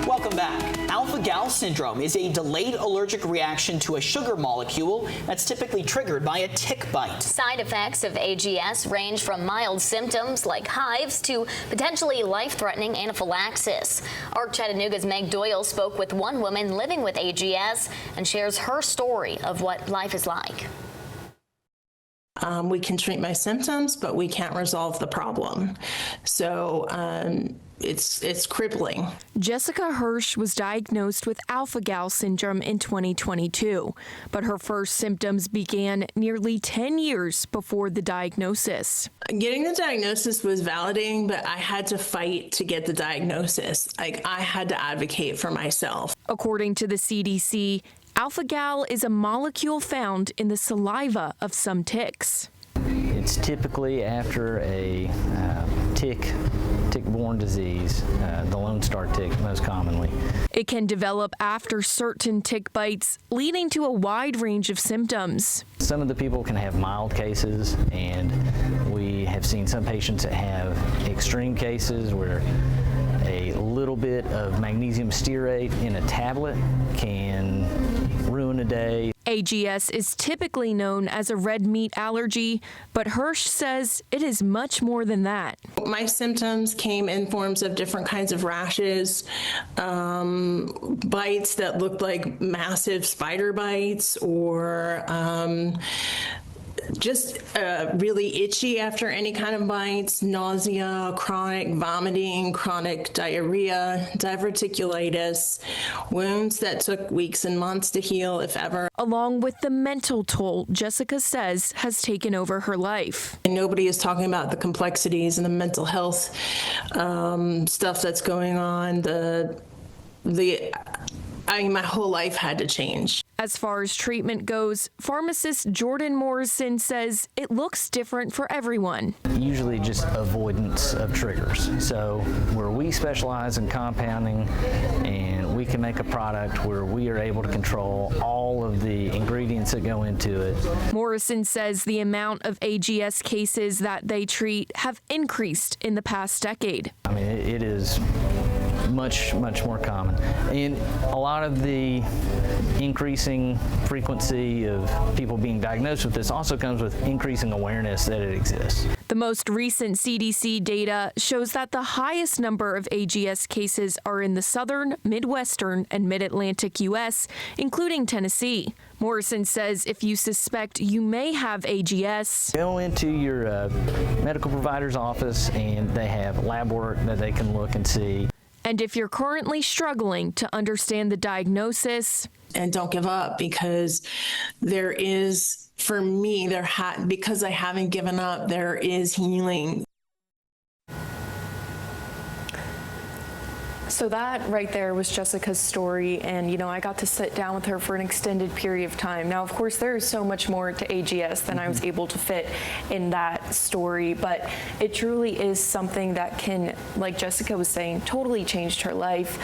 Welcome back. Alpha-gal syndrome is a delayed allergic reaction to a sugar molecule that's typically triggered by a tick bite. Side effects of AGS range from mild symptoms like hives to potentially life-threatening anaphylaxis. Our Chattanooga's Meg Doyle spoke with one woman living with AGS and shares her story of what life is like. We can treat my symptoms, but we can't resolve the problem. So it's crippling. Jessica Hirsch was diagnosed with alpha-gal syndrome in 2022, but her first symptoms began nearly 10 years before the diagnosis. Getting the diagnosis was validating, but I had to fight to get the diagnosis. Like, I had to advocate for myself. According to the CDC, alpha-gal is a molecule found in the saliva of some ticks. It's typically after a tick-borne disease, the Lone Star tick most commonly. It can develop after certain tick bites, leading to a wide range of symptoms. Some of the people can have mild cases, and we have seen some patients that have extreme cases where a little bit of magnesium stearate in a tablet can ruin a day. AGS is typically known as a red meat allergy, but Hirsch says it is much more than that. My symptoms came in forms of different kinds of rashes, bites that looked like massive spider bites, or just really itchy after any kind of bites, nausea, chronic vomiting, chronic diarrhea, diverticulitis, wounds that took weeks and months to heal, if ever. Along with the mental toll Jessica says has taken over her life. And nobody is talking about the complexities and the mental health stuff that's going on. My whole life had to change. As far as treatment goes, pharmacist Jordan Morrison says it looks different for everyone. Usually just avoidance of triggers. So where we specialize in compounding, and we can make a product where we are able to control all of the ingredients that go into it. Morrison says the amount of AGS cases that they treat have increased in the past decade. I mean, it is much more common. And a lot of the increasing frequency of people being diagnosed with this also comes with increasing awareness that it exists. The most recent CDC data shows that the highest number of AGS cases are in the southern, midwestern, and mid-Atlantic U.S., including Tennessee. Morrison says if you suspect you may have AGS, go into your medical provider's office and they have lab work that they can look and see. And if you're currently struggling to understand the diagnosis, and don't give up, because there is, for me, because I haven't given up, there is healing. So that right there was Jessica's story, and I got to sit down with her for an extended period of time. Now, of course, there is so much more to AGS than I was able to fit in that story, but it truly is something that can, like Jessica was saying, totally changed her life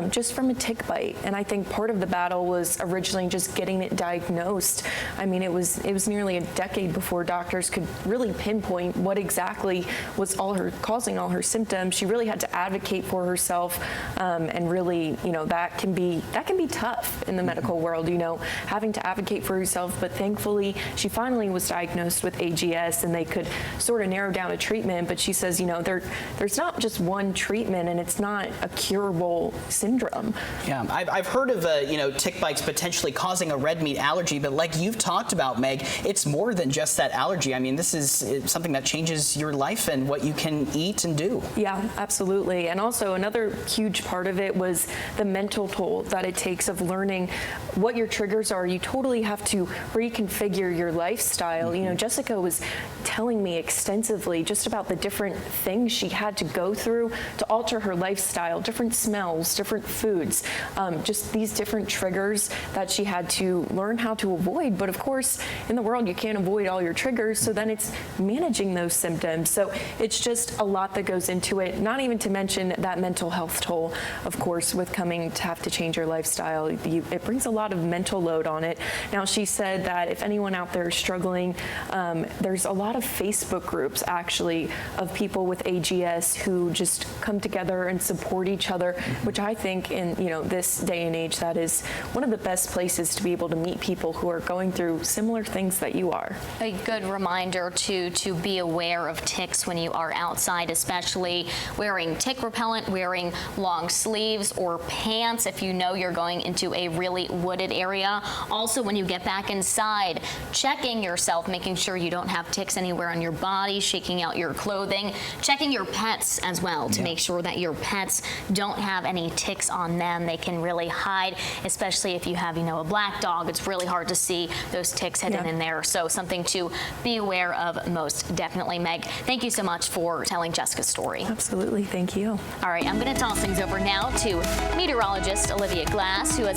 just from a tick bite. And I think part of the battle was originally just getting it diagnosed. I mean, it was nearly a decade before doctors could really pinpoint what exactly was causing all her symptoms. She really had to advocate for herself. And really, that can be tough in the medical world, having to advocate for yourself. But thankfully, she finally was diagnosed with AGS, and they could sort of narrow down a treatment. But she says, there's not just one treatment, and it's not a curable syndrome. Yeah, I've heard of tick bites potentially causing a red meat allergy, but like you've talked about, Meg, it's more than just that allergy. I mean, this is something that changes your life and what you can eat and do. Yeah, absolutely. And also another huge part of it was the mental toll that it takes of learning what your triggers are. You totally have to reconfigure your lifestyle. Jessica was telling me extensively just about the different things she had to go through to alter her lifestyle, different smells, different foods, just these different triggers that she had to learn how to avoid. But of course, in the world, you can't avoid all your triggers, so then it's managing those symptoms. So it's just a lot that goes into it, not even to mention that mental health toll. struggle, of course, with coming to have to change your lifestyle. It brings a lot of mental load on it. Now, she said that if anyone out there is struggling, there's a lot of Facebook groups actually of people with AGS who just come together and support each other, which I think in this day and age, that is one of the best places to be able to meet people who are going through similar things that you are. A good reminder to be aware of ticks when you are outside, especially wearing tick repellent, wearing long sleeves or pants if you know you're going into a really wooded area. Also, when you get back inside, checking yourself, making sure you don't have ticks anywhere on your body, shaking out your clothing, checking your pets as well to make sure that your pets don't have any ticks on them. They can really hide, especially if you have, a black dog. It's really hard to see those ticks hidden in there. So something to be aware of most definitely. Meg, thank you so much for telling Jessica's story. Absolutely. Thank you. All right, I'm going to toss things over now to meteorologist Olivia Glass, who has